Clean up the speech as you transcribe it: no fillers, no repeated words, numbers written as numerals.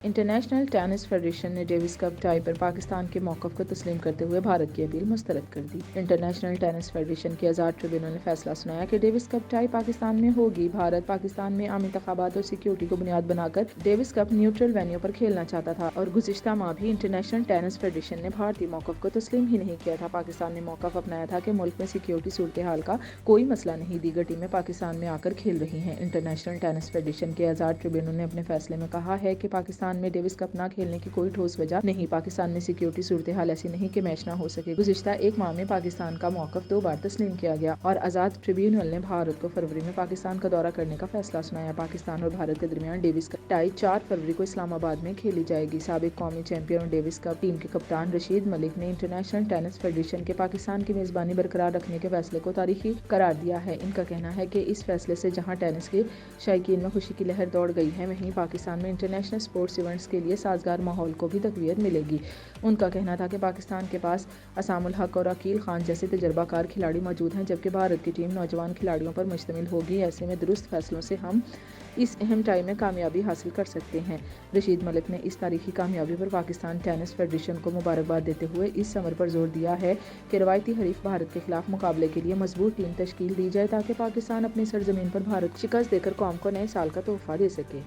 International tennis federation نے Davis cup tie پر پاکستان کے موقف کو تسلیم کرتے ہوئے بھارت کی اپیل مسترد کر دی۔ انٹرنیشنل ٹینس فیڈریشن کی آزاد ٹریبیونل نے فیصلہ سنایا کہ ڈیوس کپ ٹائی پاکستان میں ہوگی۔ بھارت پاکستان میں عام انتخابات اور سیکیورٹی کو بنیاد بنا کر ڈیوس کپ نیوٹرل وینیو پر کھیلنا چاہتا تھا اور گزشتہ ماہ بھی انٹرنیشنل ٹینس فیڈریشن نے بھارتی موقف کو تسلیم ہی نہیں کیا تھا۔ پاکستان نے موقف اپنایا تھا کہ ملک میں سیکیورٹی صورتحال کا کوئی مسئلہ نہیں، دیگر ٹیمیں پاکستان میں آ کر کھیل رہی ہیں۔ انٹرنیشنل ٹینس فیڈریشن کے آزاد ٹریبیونل نے اپنے فیصلے میں کہا ہے کہ پاکستان میں ڈیوس کپ نہ کھیلنے کی کوئی ٹھوس وجہ نہیں۔ پاکستان میں سیکیورٹی صورتحال ایسی نہیں کہ میچ نہ ہو سکے۔ گزشتہ ایک ماہ میں پاکستان کا موقف 2 بار تسلیم کیا گیا اور آزاد ٹریبیونل نے بھارت کو فروری میں پاکستان کا دورہ کرنے کا فیصلہ سنایا۔ پاکستان اور بھارت کے درمیان ڈیوس کپ ٹائی 4 فروری کو اسلام آباد میں کھیلی جائے گی۔ سابق قومی چیمپئن اور ڈیوس کپ ٹیم کے کپتان رشید ملک نے انٹرنیشنل ٹینس فیڈریشن کے پاکستان کی میزبانی برقرار رکھنے کے فیصلے کو تاریخی قرار دیا ہے۔ ان کا کہنا ہے کہ اس فیصلے سے جہاں ٹینس کے شائقین میں خوشی کی لہر دوڑ گئی ہے، وہیں پاکستان میں انٹرنیشنل اسپورٹس ایونٹس کے لیے سازگار ماحول کو بھی تقویت ملے گی۔ ان کا کہنا تھا کہ پاکستان کے پاس اسام الحق اور عقیل خان جیسے تجربہ کار کھلاڑی موجود ہیں، جبکہ بھارت کی ٹیم نوجوان کھلاڑیوں پر مشتمل ہوگی۔ ایسے میں درست فیصلوں سے ہم اس اہم ٹائی میں کامیابی حاصل کر سکتے ہیں۔ رشید ملک نے اس تاریخی کامیابی پر پاکستان ٹینس فیڈریشن کو مبارکباد دیتے ہوئے اس امر پر زور دیا ہے کہ روایتی حریف بھارت کے خلاف مقابلے کے لیے مضبوط ٹیم تشکیل دی جائے تاکہ پاکستان اپنی سرزمین پر بھارت کو شکست دے کر قوم کو نئے سال کا تحفہ دے سکے۔